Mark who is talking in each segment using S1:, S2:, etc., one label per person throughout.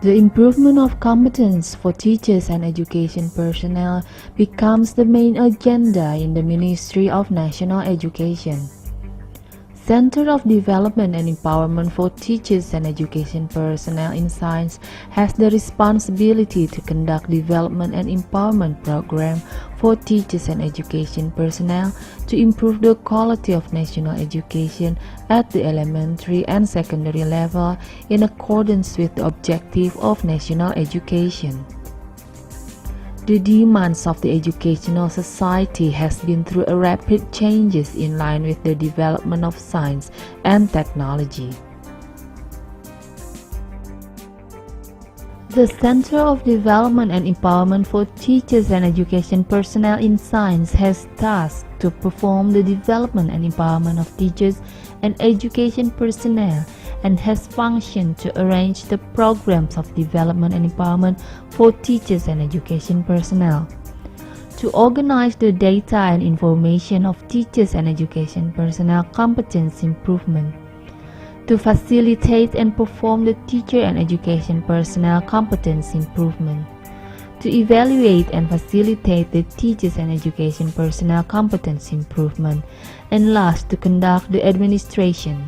S1: The improvement of competence for teachers and education personnel becomes the main agenda in the Ministry of National Education. Center of Development and Empowerment for Teachers and Education Personnel in Science has the responsibility to conduct development and empowerment program for teachers and education personnel to improve the quality of national education at the elementary and secondary level in accordance with the objective of national education. The demands of the educational society has been through a rapid changes in line with the development of science and technology. The Center of Development and Empowerment for Teachers and Education Personnel in Science has tasked to perform the development and empowerment of teachers and education personnel and has functioned to arrange the programs of development and empowerment for teachers and education personnel, to organize the data and information of teachers and education personnel competence improvement, to facilitate and perform the teacher and education personnel competence improvement, to evaluate and facilitate the teachers and education personnel competence improvement, and last, to conduct the administration.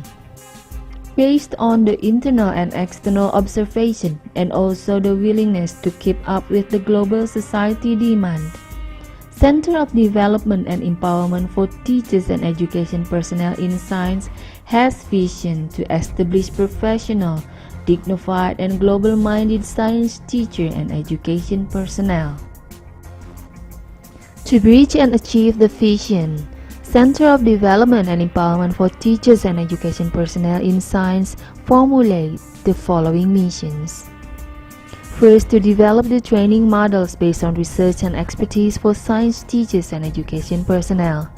S1: Based on the internal and external observation and also the willingness to keep up with the global society demand, Center of Development and Empowerment for Teachers and Education Personnel in Science has vision to establish professional, dignified and global-minded science teacher and education personnel. To reach and achieve the vision, Center of Development and Empowerment for Teachers and Education Personnel in Science formulate the following missions. First, to develop the training models based on research and expertise for science teachers and education personnel.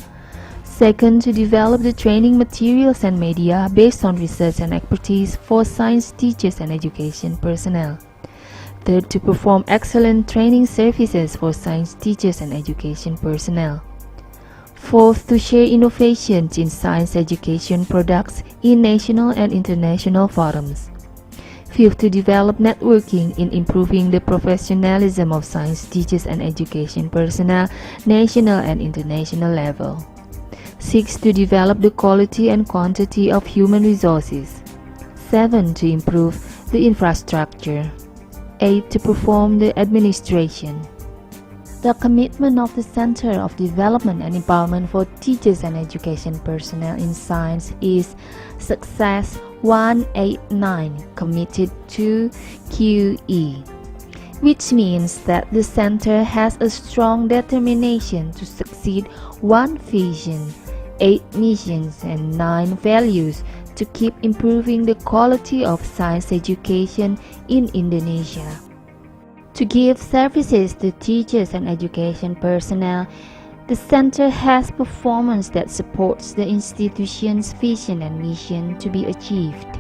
S1: Second, to develop the training materials and media based on research and expertise for science teachers and education personnel. Third, to perform excellent training services for science teachers and education personnel. Fourth, to share innovations in science education products in national and international forums. Fifth, to develop networking in improving the professionalism of science teachers and education personnel, national and international level. Sixth, to develop the quality and quantity of human resources. 7. To improve the infrastructure. 8. To perform the administration. The commitment of the Center of Development and Empowerment for Teachers and Education Personnel in Science is Success 189, committed to QE, which means that the Center has a strong determination to succeed 1 vision, 8 missions and 9 values to keep improving the quality of science education in Indonesia. To give services to teachers and education personnel, the Center has performance that supports the institution's vision and mission to be achieved.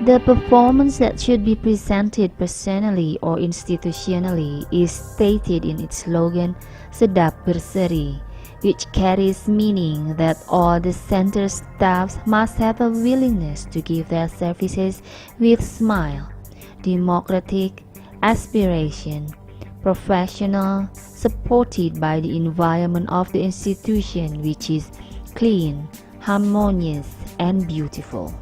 S1: The performance that should be presented personally or institutionally is stated in its slogan, Sedap Berseri, which carries meaning that all the Center staffs must have a willingness to give their services with smile, democratic, aspiration, professional, supported by the environment of the institution which is clean, harmonious, and beautiful.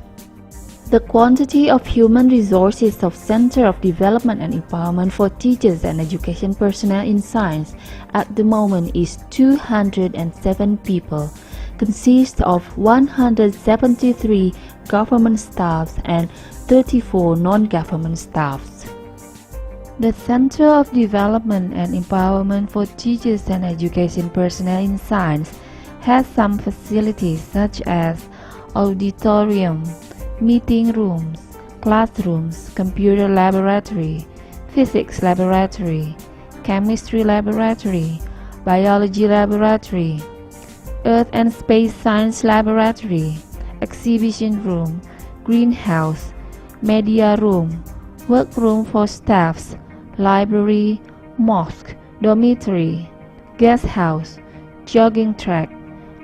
S1: The quantity of human resources of Center of Development and Empowerment for Teachers and Education Personnel in Science at the moment is 207 people, consists of 173 government staffs and 34 non-government staffs. The Center of Development and Empowerment for Teachers and Education Personnel in Science has some facilities such as auditorium, meeting rooms, classrooms, computer laboratory, physics laboratory, chemistry laboratory, biology laboratory, earth and space science laboratory, exhibition room, greenhouse, media room, workroom for staffs, library, mosque, dormitory, guest house, jogging track,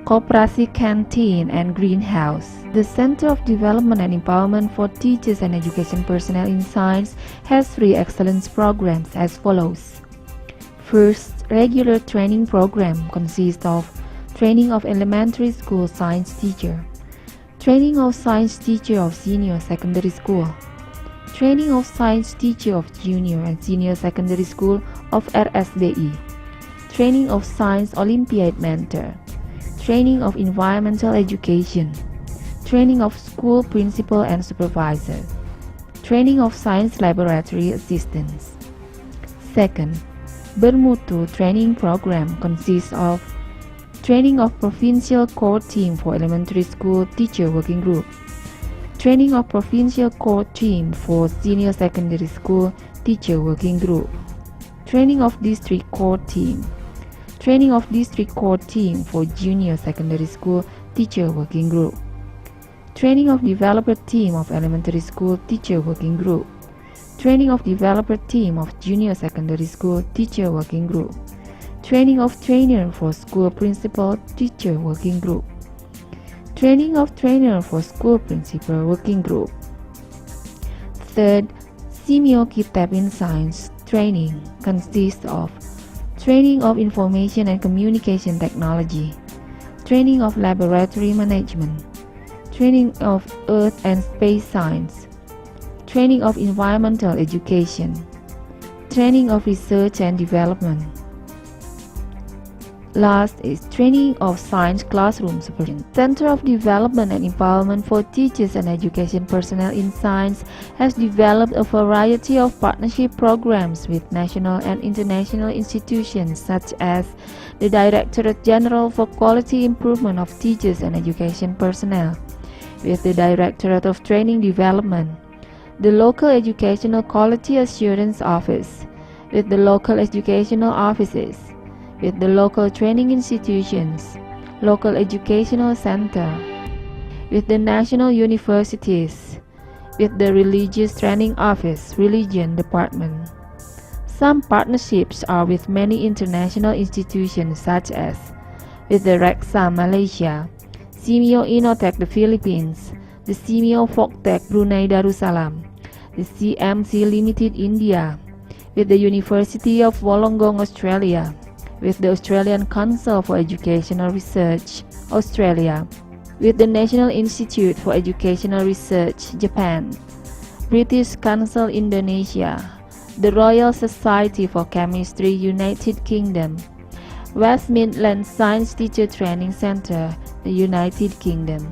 S1: Koperasi Canteen and Greenhouse. The Center of Development and Empowerment for Teachers and Education Personnel in Science has 3 excellence programs as follows. First, regular training program consists of training of elementary school science teacher, training of science teacher of senior secondary school, training of science teacher of junior and senior secondary school of RSBI, training of science Olympiad mentor, training of environmental education, training of school principal and supervisor, training of science laboratory assistants. Second, Bermutu training program consists of training of provincial core team for elementary school teacher working group, training of provincial core team for senior secondary school teacher working group, training of district core team, training of district core team for junior secondary school teacher working group, training of developer team of elementary school teacher working group, training of developer team of junior secondary school teacher working group, training of trainer for school principal teacher working group, training of trainer for school principal working group. Third, Simeo Kitab in Science training consists of training of information and communication technology, training of laboratory management, training of earth and space science, training of environmental education, training of research and development. Last is training of science classroom supervision. Center of Development and Empowerment for Teachers and Education Personnel in Science has developed a variety of partnership programs with national and international institutions such as the Directorate General for Quality Improvement of Teachers and Education Personnel, with the Directorate of Training Development, the Local Educational Quality Assurance Office, with the local educational offices, with the local training institutions, local educational center, with the national universities, with the Religious Training Office, Religion Department. Some partnerships are with many international institutions such as with the Reksa Malaysia, Simeo Innotek the Philippines, the Simeo Fogtech Brunei Darussalam, the CMC Limited India, with the University of Wollongong Australia, with the Australian Council for Educational Research, Australia, with the National Institute for Educational Research, Japan, British Council Indonesia, the Royal Society for Chemistry, United Kingdom, West Midlands Science Teacher Training Centre, the United Kingdom.